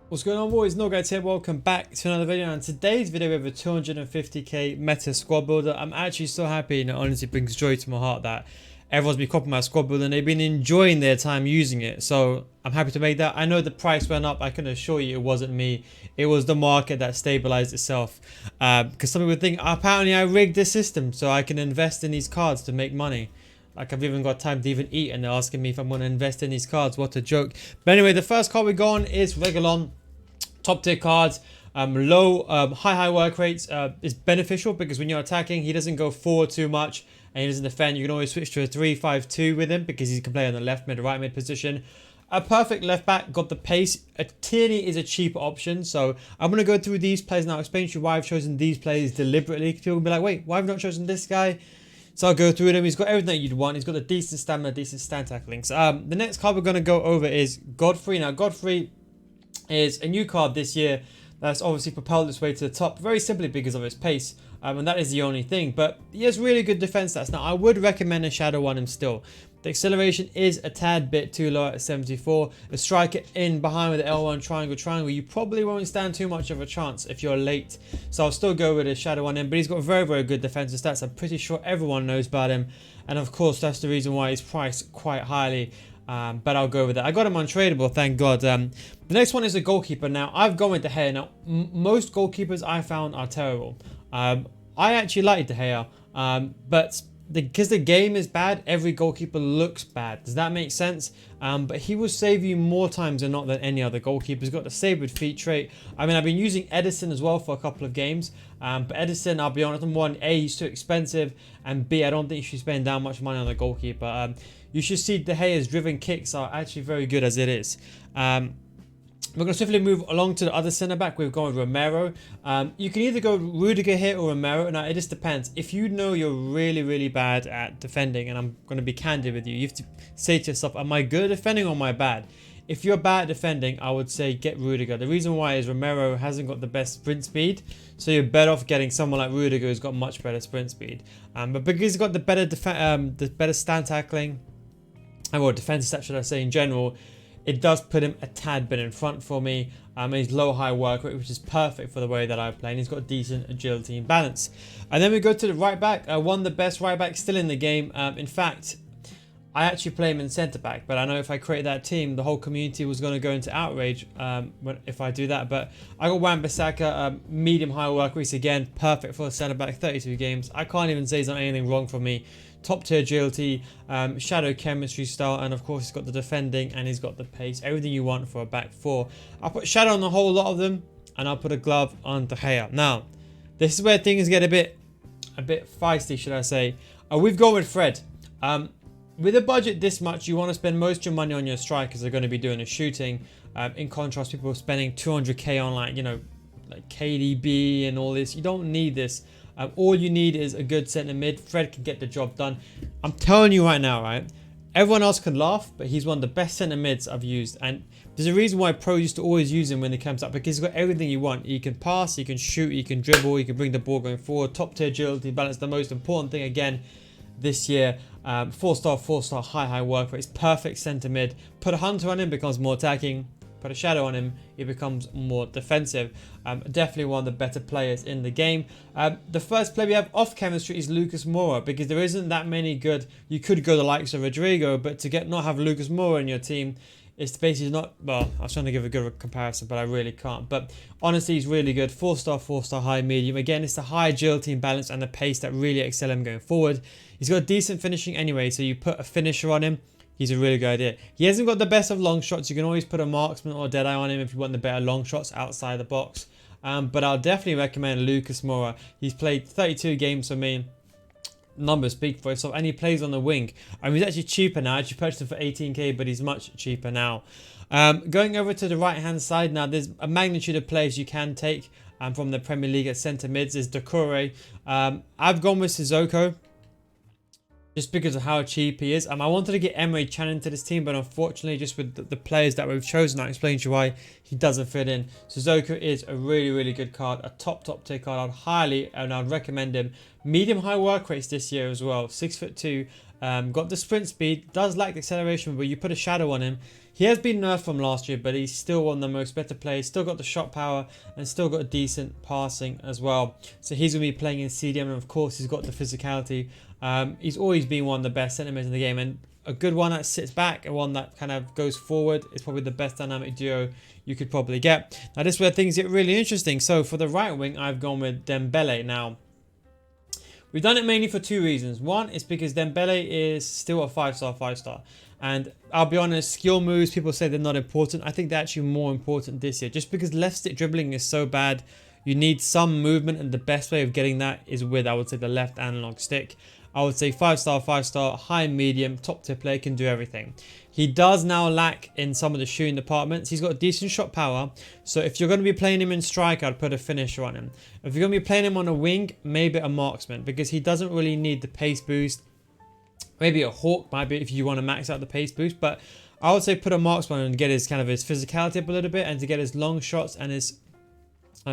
What's going on, boys? NealGuides here. Welcome back to another video. And today's video we have a 250k meta squad builder. I'm actually so happy, and it honestly brings joy to my heart that everyone's been copying my squad builder and they've been enjoying their time using it. So I'm happy to make that. I know the price went up. I can assure you it wasn't me. It was the market that stabilized itself. Because some people think apparently I rigged the system so I can invest in these cards to make money. Like, I've even got time to even eat and they're asking me if I'm going to invest in these cards. What a joke. But anyway, the first card we go on is Regulon. Top tier cards. High work rates is beneficial because when you're attacking, he doesn't go forward too much and he doesn't defend. You can always switch to a 3-5-2 with him because he can play on the left mid, right mid position. A perfect left back, got the pace. A Tierney is a cheaper option. So I'm going to go through these players now, explain to you why I've chosen these players deliberately. People will be like, wait, why have I not chosen this guy? So I'll go through them. He's got everything that you'd want. He's got a decent stamina, decent stand tackling. So, the next card we're going to go over is Godfrey. Now, Godfrey is a new card this year that's obviously propelled its way to the top very simply because of its pace. And that is the only thing. But he has really good defense stats. Now, I would recommend a shadow on him still. The acceleration is a tad bit too low at 74. The striker in behind with the L1 triangle, you probably won't stand too much of a chance if you're late. So I'll still go with a shadow on him. But he's got very good defensive stats. I'm pretty sure everyone knows about him. And of course, that's the reason why he's priced quite highly. But I'll go with that. I got him untradeable, thank God. The next one is a goalkeeper. Now, I've gone with De Gea. Now, most goalkeepers I found are terrible. I actually like De Gea, but because the game is bad, every goalkeeper looks bad. Does that make sense? But he will save you more times than not than any other goalkeeper. He's got the save with feet trait. I mean, I've been using Edison as well for a couple of games. But Edison, I'll be honest, number one, A, he's too expensive. And B, I don't think you should spend that much money on a goalkeeper. You should see De Gea's driven kicks are actually very good as it is. We're going to swiftly move along to the other centre-back. We've gone with Romero. You can either go Rudiger here or Romero. Now, it just depends. If you know you're really bad at defending, and I'm going to be candid with you, you have to say to yourself, am I good at defending or am I bad? If you're bad at defending, I would say get Rudiger. The reason why is Romero hasn't got the best sprint speed, so you're better off getting someone like Rudiger who's got much better sprint speed. But because he's got the better stand tackling, or defensive stats, should I say, in general, it does put him a tad bit in front for me. And he's high work rate, which is perfect for the way that I play. And he's got decent agility and balance. And then we go to the right back. One of the best right backs still in the game. In fact, I actually play him in centre back. But I know if I create that team, the whole community was going to go into outrage if I do that. But I got Wan-Bissaka, medium high work rates again, perfect for a centre back, 32 games. I can't even say he's done anything wrong for me. Top tier agility, shadow chemistry style, and of course he's got the defending and he's got the pace. Everything you want for a back four. I'll put shadow on a whole lot of them, and I'll put a glove on De Gea. Now, this is where things get a bit feisty, should I say. We've gone with Fred. With a budget this much, you want to spend most of your money on your strikers. They're going to be doing a shooting. In contrast, people are spending 200k on like KDB and all this. You don't need this. All you need is a good centre mid. Fred can get the job done. I'm telling you right now, right? Everyone else can laugh, but he's one of the best centre mids I've used. And there's a reason why pros used to always use him when he comes up, because he's got everything you want. He can pass, he can shoot, he can dribble, he can bring the ball going forward. Top tier agility, balance, the most important thing again this year. 4-star, high work rate. It's perfect centre mid. Put a hunter on him, becomes more attacking. Put a shadow on him, he becomes more defensive. Definitely one of the better players in the game. The first player we have off chemistry is Lucas Mora, because there isn't that many good. You could go the likes of Rodrigo, but to not have Lucas Mora in your team, it's basically not, well, I was trying to give a good comparison, but I really can't. But honestly, he's really good. 4-star, high, medium. Again, it's the high agility and balance and the pace that really excel him going forward. He's got decent finishing anyway, so you put a finisher on him. He's a really good idea. He hasn't got the best of long shots. You can always put a marksman or dead eye on him if you want the better long shots outside the box. But I'll definitely recommend Lucas Mora. He's played 32 games for me. Numbers speak for itself, and he plays on the wing. He's actually cheaper now. I actually purchased him for 18k, but he's much cheaper now. Going over to the right hand side now, there's a magnitude of players you can take from the Premier League at centre mids. There's Decore. I've gone with Sissoko, just because of how cheap he is. I wanted to get Emery Chan into this team, but unfortunately, just with the players that we've chosen, I'll explain to you why he doesn't fit in. Sissoko is a really good card, a top tier card. I'd recommend him. Medium high work rates this year as well. 6'2", got the sprint speed, does lack the acceleration, but you put a shadow on him, He has been nerfed from last year, but he's still one of the most better players. Still got the shot power and still got decent passing as well. So he's going to be playing in CDM, and of course he's got the physicality. He's always been one of the best centre mids in the game, and a good one that sits back and one that kind of goes forward is probably the best dynamic duo you could probably get. Now this is where things get really interesting. So for the right wing, I've gone with Dembele. Now, we've done it mainly for two reasons. One is because Dembele is still a 5-star. And I'll be honest, skill moves, people say they're not important. I think they're actually more important this year. Just because left stick dribbling is so bad, you need some movement, and the best way of getting that is with, I would say, the left analog stick. I would say 5-star, high, medium, top tier player, can do everything. He does now lack in some of the shooting departments. He's got decent shot power. So if you're going to be playing him in strike, I'd put a finisher on him. If you're going to be playing him on a wing, maybe a marksman, because he doesn't really need the pace boost. Maybe a hawk might be if you want to max out the pace boost. But I would say put a marksman and get his kind of his physicality up a little bit, and to get his long shots and his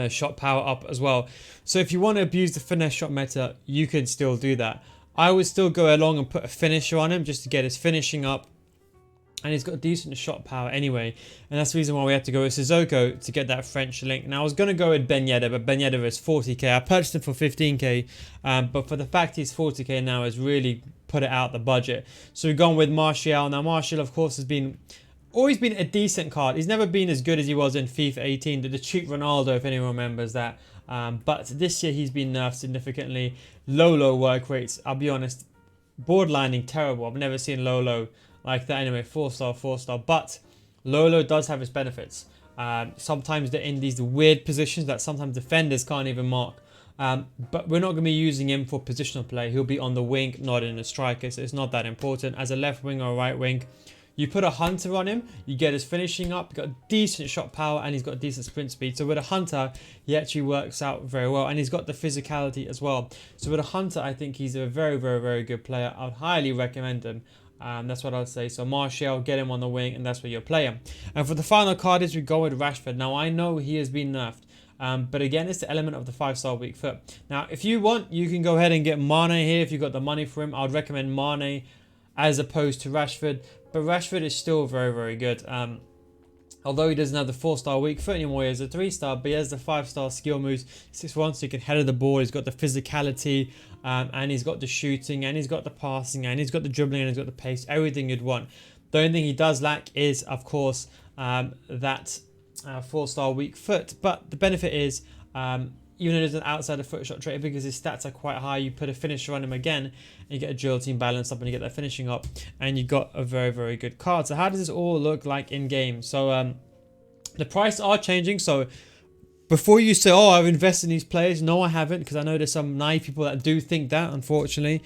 shot power up as well. So if you want to abuse the finesse shot meta, you can still do that. I would still go along and put a finisher on him just to get his finishing up. And he's got decent shot power anyway. And that's the reason why we had to go with Sissoko to get that French link. Now, I was going to go with Ben Yedder, but Ben Yedder is 40k. I purchased him for 15k. But for the fact he's 40k now, has really put it out the budget. So we've gone with Martial. Now, Martial, of course, has always been a decent card. He's never been as good as he was in FIFA 18. The cheap Ronaldo, if anyone remembers that. But this year, he's been nerfed significantly. Low work rates. I'll be honest, borderlining terrible. I've never seen low like that anyway. 4-star. But low does have its benefits. Sometimes they're in these weird positions that sometimes defenders can't even mark. But we're not going to be using him for positional play. He'll be on the wing, not in the striker. So it's not that important. As a left wing or right wing, you put a hunter on him, you get his finishing up, you've got decent shot power, and he's got decent sprint speed. So with a hunter, he actually works out very well, and he's got the physicality as well. So with a hunter, I think he's a very good player. I would highly recommend him. That's what I'd say. So Martial, get him on the wing, and that's where you're playing. And for the final card is we go with Rashford. Now I know he has been nerfed. But again, it's the element of the 5-star weak foot. Now, if you want, you can go ahead and get Mane here if you've got the money for him. I would recommend Mane as opposed to Rashford. But Rashford is still very good. Although he doesn't have the 4-star weak foot anymore, he has a 3-star, but he has the 5-star skill moves. 6-1, so he can header the ball. He's got the physicality, and he's got the shooting, and he's got the passing, and he's got the dribbling, and he's got the pace. Everything you'd want. The only thing he does lack is, of course, that 4-star weak foot. But the benefit is, even though there's an outside of foot shot trait, because his stats are quite high, you put a finisher on him again, and you get a drill team balance up, and you get that finishing up, and you got a very good card. So how does this all look like in game? So the prices are changing. So before you say, oh, I've invested in these players, no, I haven't, because I know there's some naive people that do think that, unfortunately.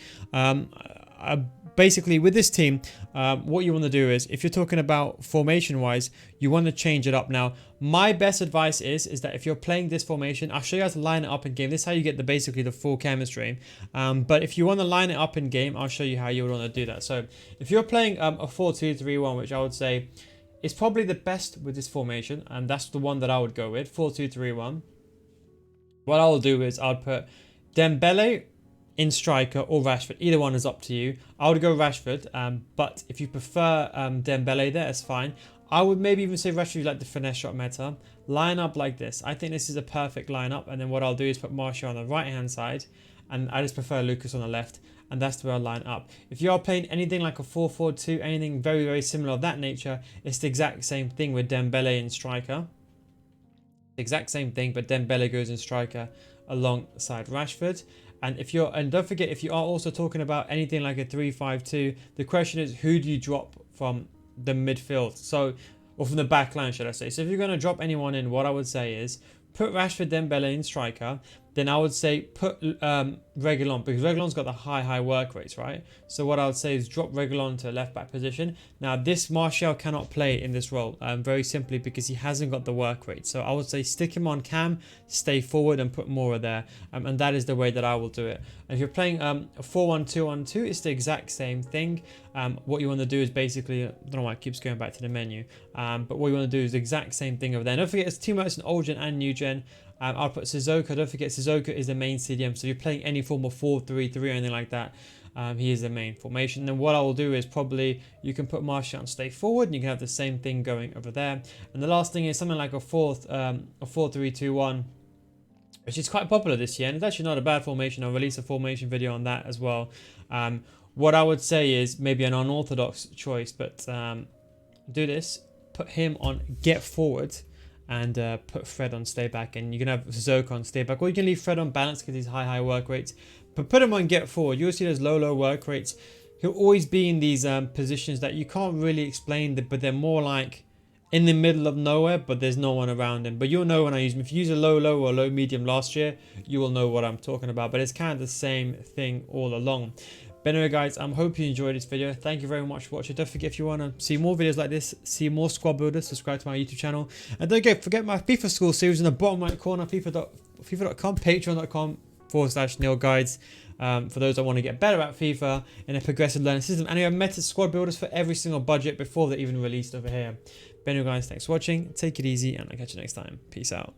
Basically, with this team, what you want to do is, if you're talking about formation-wise, you want to change it up. Now, my best advice is that if you're playing this formation, I'll show you how to line it up in game. This is how you get basically the full chemistry. But if you want to line it up in game, I'll show you how you would want to do that. So, if you're playing a 4-2-3-1, which I would say is probably the best with this formation, and that's the one that I would go with, 4-2-3-1. What I'll do is I'll put Dembele in striker or Rashford. Either one is up to you. I would go Rashford, but if you prefer Dembele there, it's fine. I would maybe even say Rashford, like the finesse shot meta. Line up like this. I think this is a perfect lineup, and then what I'll do is put Martial on the right hand side, and I just prefer Lucas on the left, and that's the way I'll line up. If you are playing anything like a 4-4-2, anything very similar of that nature, it's the exact same thing with Dembele in striker. The exact same thing, but Dembele goes in striker alongside Rashford. And don't forget, if you are also talking about anything like a 3-5-2, the question is, who do you drop from the midfield? So, or from the back line, should I say. So if you're going to drop anyone in, what I would say is put Rashford, Dembele in striker. Then I would say put Regulon, because Regulon's got the high work rates, right? So what I would say is drop Regulon to left back position. Now this Martial cannot play in this role, very simply because he hasn't got the work rate. So I would say stick him on cam, stay forward, and put Mora there, and that is the way that I will do it. And if you're playing a 4-1-2-1-2, it's the exact same thing. What you want to do is basically, I don't know why it keeps going back to the menu, but what you want to do is the exact same thing over there. And don't forget, it's teammates in old gen and new gen. I'll put Sissoko. Don't forget, Sissoko is the main CDM. So if you're playing any form of 4-3-3 or anything like that, He is the main formation. Then what I will do is probably you can put Martial on stay forward, and you can have the same thing going over there. And the last thing is something like a 4-3-2-1, which is quite popular this year, and it's actually not a bad formation. I'll release a formation video on that as well. What I would say is maybe an unorthodox choice, but do this. Put him on get forward, and put Fred on stay back, and you can have Zoka on stay back, or you can leave Fred on balance because he's high work rates. But put him on get forward. You'll see those low work rates. He'll always be in these positions that you can't really explain, but they're more like in the middle of nowhere, but there's no one around him. But you'll know when I use him. If you use a low or low medium last year, you will know what I'm talking about. But it's kind of the same thing all along. But anyway, guys, I hope you enjoyed this video. Thank you very much for watching. Don't forget, if you want to see more videos like this, see more squad builders, subscribe to my YouTube channel. And don't forget my FIFA School Series in the bottom right corner, FIFA.com, patreon.com/NealGuides. For those that want to get better at FIFA in a progressive learning system. And we have meta squad builders for every single budget before they're even released over here. But anyway, guys, thanks for watching. Take it easy, and I'll catch you next time. Peace out.